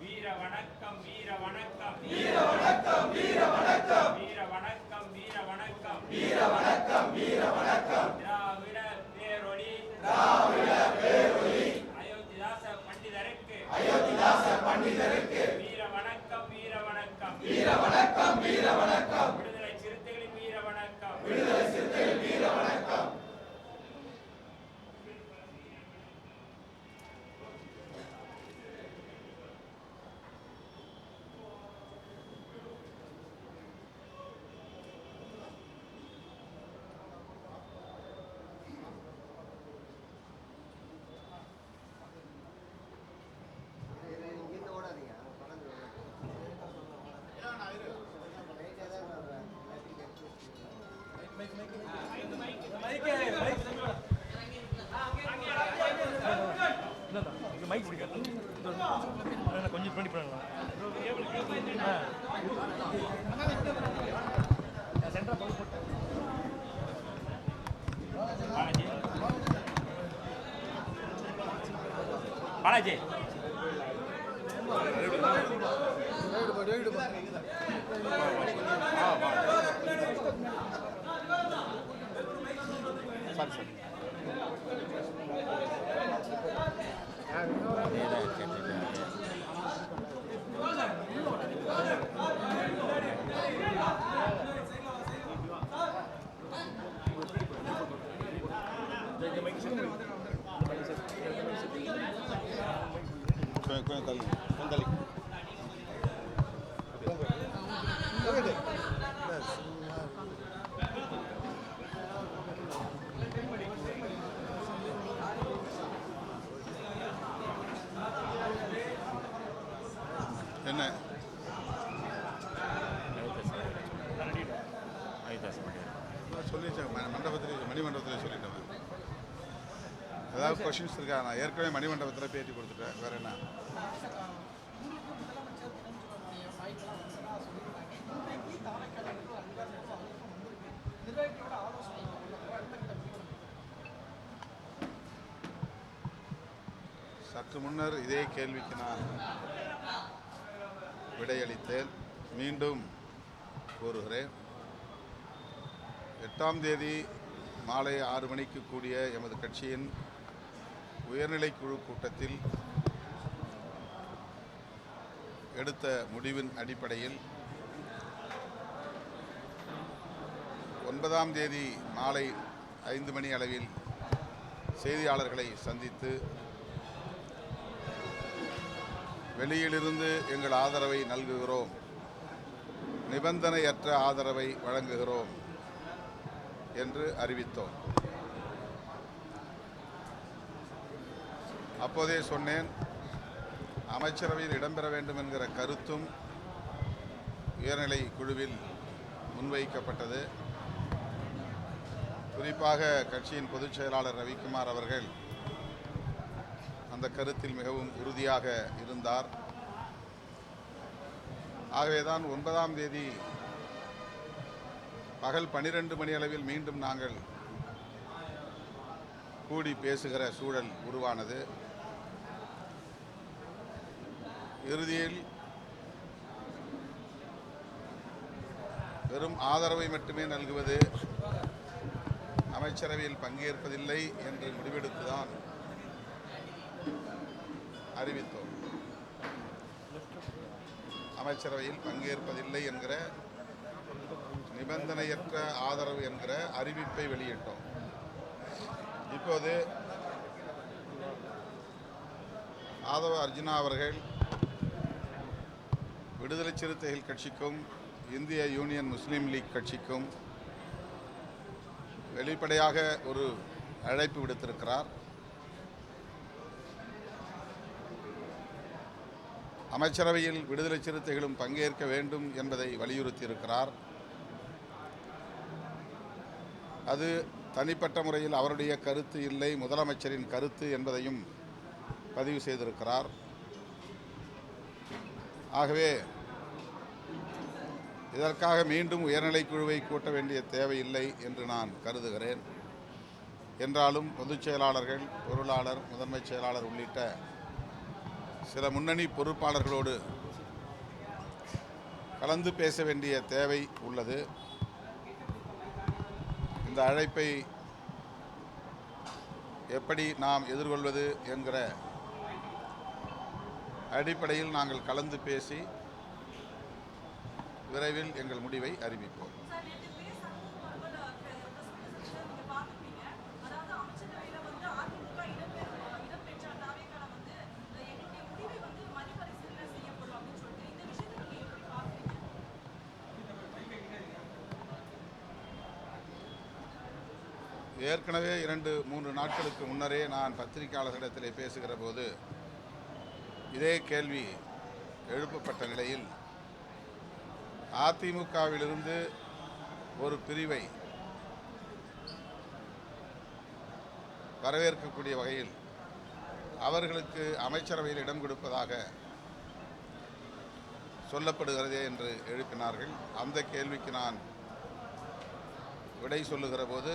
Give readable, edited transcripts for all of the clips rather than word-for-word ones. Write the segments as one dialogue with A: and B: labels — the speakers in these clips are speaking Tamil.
A: வீர வணக்கம் வீர வணக்கம்
B: வீர வணக்கம் வீர வணக்கம்
A: வீர வணக்கம் வீர வணக்கம்
B: வீர வணக்கம் வீர வணக்கம்
A: திராவிட பேரொளி
B: திராவிட பேரொளி
A: அயோத்திதாச பண்டிதருக்கு வீர வணக்கம் வீர வணக்கம்
B: வீர வணக்கம் வீர வணக்கம்
A: விடுதலை சிறுத்தைகளின் வீர வணக்கம்
B: விடுதலை சிறுத்தைகள் வீர வணக்கம்.
C: மைக் பிடிக்காது கொஞ்சம் பண்ணி பண்ணலாம்
A: பாலாஜி
C: சாரி சார்
D: என்ன சொல்லிட்டேன் மண்டபத்தில் மணிமண்டபத்தில் சொல்லிட்டேன். ஏதாவது கொஷின்ஸ் இருக்கா? நான் ஏற்கனவே மணிமண்டபத்தில் பேட்டி கொடுத்துட்டேன். வேற என்ன? சற்று முன்னர் இதே கேள்விக்கு நான் விடையளித்தேன். மீண்டும் கூறுகிறேன். 8ஆம் தேதி மாலை 6 மணிக்கு கூடிய எமது கட்சியின் உயர்நிலைக்குழு கூட்டத்தில் எடுத்த முடிவின் அடிப்படையில் 9ஆம் தேதி மாலை 5 மணி அளவில் செய்தியாளர்களை சந்தித்து வெளியிலிருந்து எங்கள் ஆதரவை நல்குகிறோம், நிபந்தனையற்ற ஆதரவை வழங்குகிறோம் என்று அறிவித்தோம். அப்போதே சொன்னேன், அமைச்சரவையில் இடம்பெற வேண்டும் என்கிற கருத்தும் உயர்நிலை குழுவில் முன்வைக்கப்பட்டது. குறிப்பாக கட்சியின் பொதுச் செயலாளர் ரவிக்குமார் அவர்கள் அந்த கருத்தில் மிகவும் உறுதியாக இருந்தார். ஆகவேதான் 9ஆம் தேதி பகல் 12 மணி அளவில் மீண்டும் நாங்கள் கூடி பேசுகிற சூழல் உருவானது. இறுதியில் வெறும் ஆதரவை மட்டுமே நல்குவது அமைச்சரவையில் பங்கேற்பதில்லை என்று முடிவெடுத்துதான் அறிவித்தோம். அமைச்சரவையில் பங்கேற்பதில்லை என்கிற நிபந்தனையற்ற ஆதரவு என்கிற அறிவிப்பை வெளியிட்டோம். இப்போது ஆதவ அர்ஜுனா அவர்கள் விடுதலை சிறுத்தைகள் கட்சிக்கும் இந்திய யூனியன் முஸ்லீம் லீக் கட்சிக்கும் வெளிப்படையாக ஒரு அழைப்பு விடுத்திருக்கிறார். அமைச்சரவையில் விடுதலை சிறுத்தைகளும் பங்கேற்க வேண்டும் என்பதை வலியுறுத்தியிருக்கிறார். அது தனிப்பட்ட முறையில் அவருடைய கருத்து இல்லை, முதலமைச்சரின் கருத்து என்பதையும் பதிவு செய்திருக்கிறார். ஆகவே இதற்காக மீண்டும் உயர்நிலைக் குழுவை கூட்ட வேண்டிய தேவையில்லை என்று நான் கருதுகிறேன். என்றாலும் பொதுச் செயலாளர்கள், பொருளாளர், முதன்மைச் செயலாளர் உள்ளிட்ட சில முன்னணி பொறுப்பாளர்களோடு கலந்து பேச வேண்டிய தேவை உள்ளது. இந்த அழைப்பை எப்படி நாம் எதிர்கொள்வது என்கிற அடிப்படையில் நாங்கள் கலந்து பேசி விரைவில் எங்கள் முடிவை அறிவிப்போம். ஏற்கனவே 2-3 நாட்களுக்கு முன்னரே நான் பத்திரிகையாளர்களிடத்திலே பேசுகிற போது இதே கேள்வி எழுப்பப்பட்ட நிலையில் அதிமுகவிலிருந்து ஒரு பிரிவை வரவேற்கக்கூடிய வகையில் அவர்களுக்கு அமைச்சரவையில் இடம் கொடுப்பதாக சொல்லப்படுகிறதே என்று எழுப்பினார்கள். அந்த கேள்விக்கு நான் விடை சொல்லுகிற போது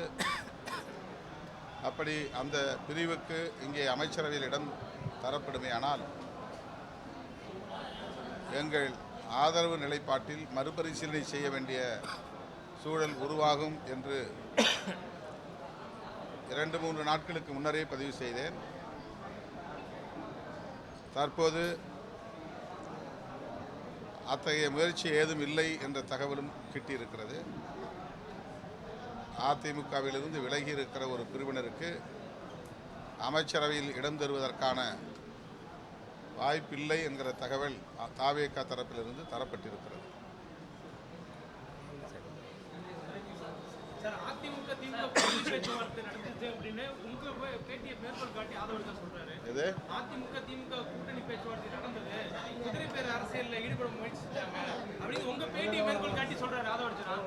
D: அப்படி அந்த பிரிவுக்கு இங்கே அமைச்சரவையில் இடம் தரப்படுமேயானால் எங்கள் ஆதரவு நிலைப்பாட்டில் மறுபரிசீலனை செய்ய வேண்டிய சூழல் உருவாகும் என்று 2-3 நாட்களுக்கு முன்னரே பதிவு செய்தேன். தற்போது அத்தகைய முயற்சி ஏதும் இல்லை என்ற தகவலும் கிட்டியிருக்கிறது. அதிமுகவிலிருந்து விலகி இருக்கிற ஒரு பிரிவினருக்கு அமைச்சரவையில் இடம் தருவதற்கான வாய்ப்பில்லை என்கிற தகவல் தாவேகா தரப்பிலிருந்து தரப்பட்டிருக்கிறது. இது
E: அதிமுக திமுக கூட்டணி பேச்சுவார்த்தை நடந்தது, குதிரை பேர் அரசியலில் ஈடுபட முயற்சி செஞ்சாங்க அப்படின்னு உங்க பேட்டியை மேற்கோள் காட்டி சொல்றாரு ஆதவ அர்ஜுனா.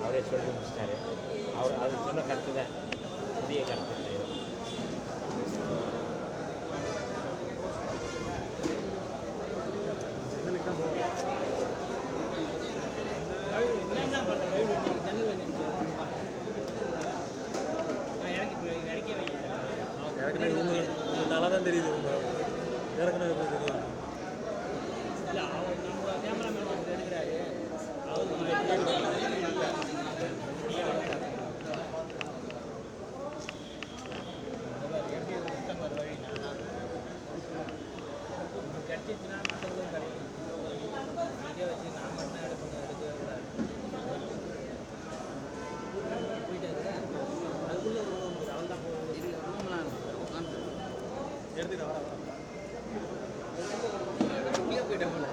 F: அவரே சொல்லி முடிச்சிட்டாரு. அவர் அது சொன்ன கருத்து தான் புதிய கருத்து இல்லை.
C: நல்லா தான் தெரியுது இறக்குனது தெரியும்.
E: இல்லை அவர் நம்ம கேமராமேன் வந்து எடுக்கிறாரு அவர் கட்டிச்சுன்னா மற்றவங்களும் கிடைக்கும். இங்கே வச்சு நான் மட்டும் எடுக்கணும் எடுக்கவே கூடாது. போயிட்டு அதுக்குள்ளே அவள் தான் எடுத்துக்கிட்டேன் போயிட்டேன் போல